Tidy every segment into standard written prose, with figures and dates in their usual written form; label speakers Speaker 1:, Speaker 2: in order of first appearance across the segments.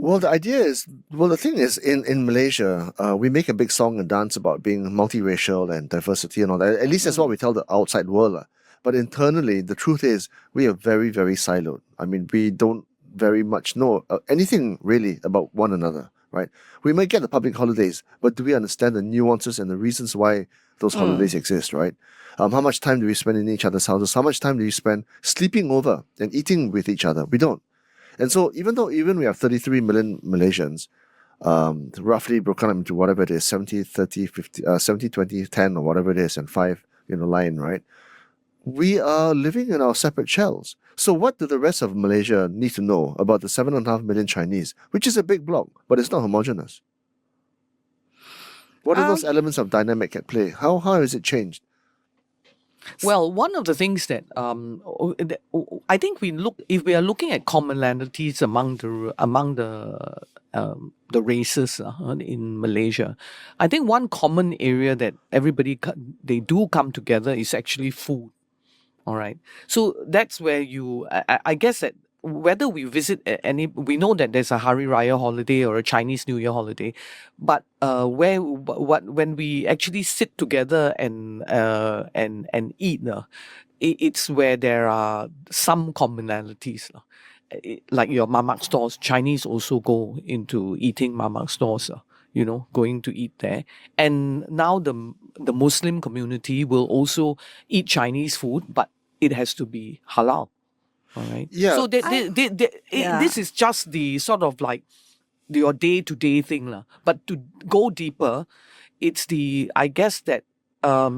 Speaker 1: Well, the thing is, in Malaysia, we make a big song and dance about being multiracial and diversity and all that. At least that's what we tell the outside world. But internally, the truth is, we are very, very siloed. I mean, we don't very much know anything really about one another, right? We might get the public holidays, but do we understand the nuances and the reasons why those holidays exist, right? How much time do we spend in each other's houses? How much time do we spend sleeping over and eating with each other? We don't. And so even we have 33 million Malaysians, roughly broken up into whatever it is, 70, 30, 50, 70, 20, 10 or whatever it is, and five, line, right? We are living in our separate shells. So what do the rest of Malaysia need to know about the 7.5 million Chinese, which is a big block, but it's not homogenous? What are those elements of dynamic at play? How has it changed?
Speaker 2: Well, one of the things that I think if we are looking at commonalities among the races in Malaysia, I think one common area that they do come together is actually food. All right, so that's where I guess that whether we visit we know that there's a Hari Raya holiday or a Chinese New Year holiday, but when we actually sit together and eat, it's where there are some commonalities. Like your mamak stores, Chinese also go into eating mamak stores. Going to eat there. And now the Muslim community will also eat Chinese food, but it has to be halal. All right.
Speaker 1: Yeah.
Speaker 2: So this is just the sort of like your day-to-day thing. But to go deeper, it's I guess that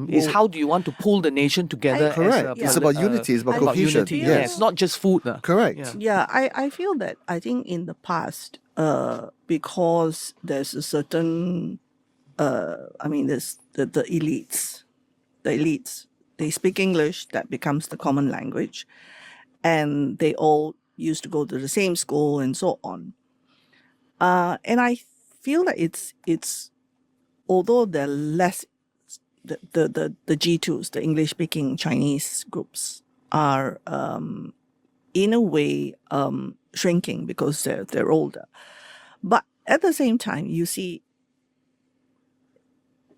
Speaker 2: is how do you want to pull the nation together?
Speaker 1: Correct. It's about unity. It's about cohesion.
Speaker 2: Unity.
Speaker 1: Yes.
Speaker 2: Not just food.
Speaker 1: Correct.
Speaker 3: Yeah, I feel that I think in the past, because there's a certain, there's the elites, they speak English, that becomes the common language, and they all used to go to the same school and so on. And I feel that it's although they're less, the G2s, the English speaking Chinese groups are in a way shrinking because they're older. But at the same time, you see,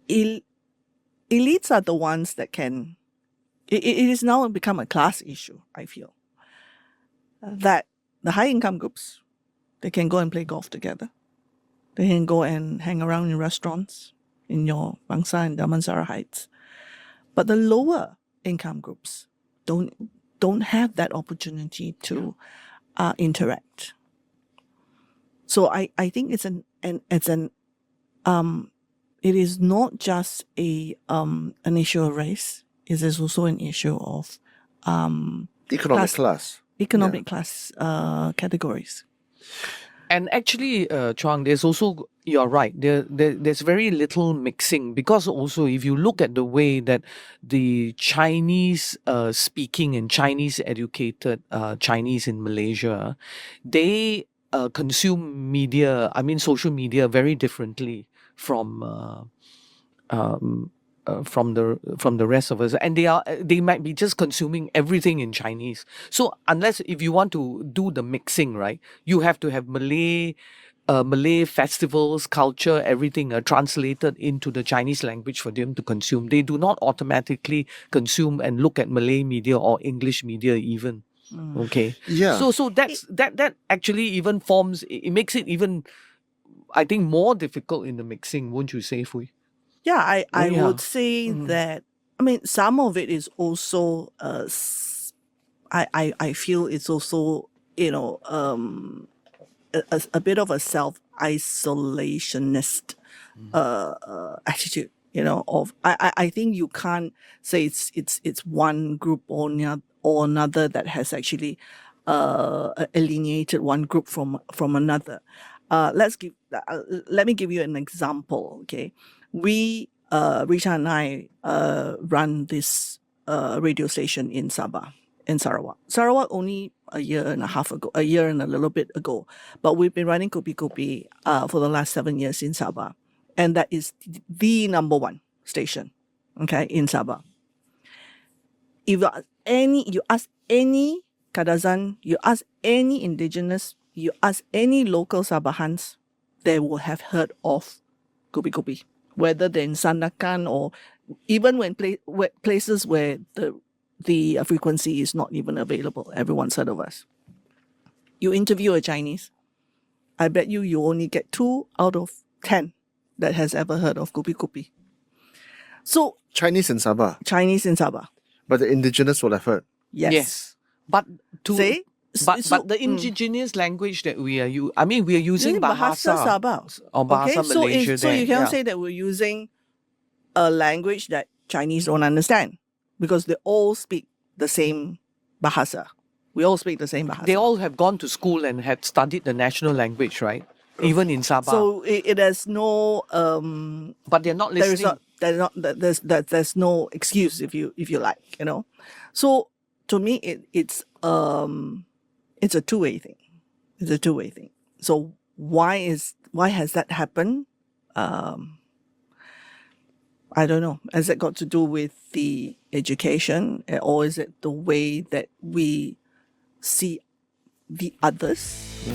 Speaker 3: elites are the ones that can. It is now become a class issue. I feel that the high income groups, they can go and play golf together. They can go and hang around in restaurants in your Bangsa and Damansara Heights. But the lower income groups don't have that opportunity to interact. So I think it is not just an issue of race. It is also an issue of
Speaker 1: Economic class
Speaker 3: categories.
Speaker 2: And actually, Chuang, there's also, you're right, there's very little mixing, because also if you look at the way that the Chinese speaking and Chinese educated Chinese in Malaysia, they consume media, social media very differently from the rest of us, and they might be just consuming everything in Chinese. So if you want to do the mixing, right, you have to have Malay festivals, culture, everything translated into the Chinese language for them to consume. They do not automatically consume and look at Malay media or English media even. Okay.
Speaker 1: Yeah.
Speaker 2: So that actually even forms. It makes it even, I think, more difficult in the mixing, won't you say, Fui?
Speaker 3: Yeah, I would say that, some of it is also, I feel it's also, a bit of a self-isolationist attitude, I think you can't say it's one group or another that has actually alienated one group from another. Let me give you an example, okay? We, Rita and I, run this radio station in Sabah, in Sarawak. Sarawak only a year and a little bit ago, but we've been running Kopi Kopi for the last 7 years in Sabah, and that is the number one station, okay, in Sabah. If you ask any Kadazan, you ask any indigenous you ask any local Sabahans, they will have heard of Kupi Kupi, whether they're in Sandakan or even when places where the frequency is not even available. Everyone's heard of us. You interview a Chinese, I bet you only get 2 out of 10 that has ever heard of Kupi Kupi. So
Speaker 1: Chinese in Sabah,
Speaker 3: Chinese in Sabah,
Speaker 1: but the indigenous will have heard.
Speaker 3: yes.
Speaker 2: But
Speaker 3: See?
Speaker 2: but the indigenous language that we are we are using
Speaker 3: Bahasa
Speaker 2: Bahasa
Speaker 3: Sabah.
Speaker 2: or Bahasa
Speaker 3: so
Speaker 2: Malaysia.
Speaker 3: so you
Speaker 2: there,
Speaker 3: cannot say that we're using a language that Chinese don't understand because they all speak the same Bahasa. We all speak the same Bahasa.
Speaker 2: They all have gone to school and have studied the national language, right? Even in Sabah.
Speaker 3: So it has no
Speaker 2: but they're not listening.
Speaker 3: there's no excuse if you like, you know. So to me it's a two-way thing. It's a two-way thing. So why has that happened? I don't know. Has it got to do with the education, or is it the way that we see the others?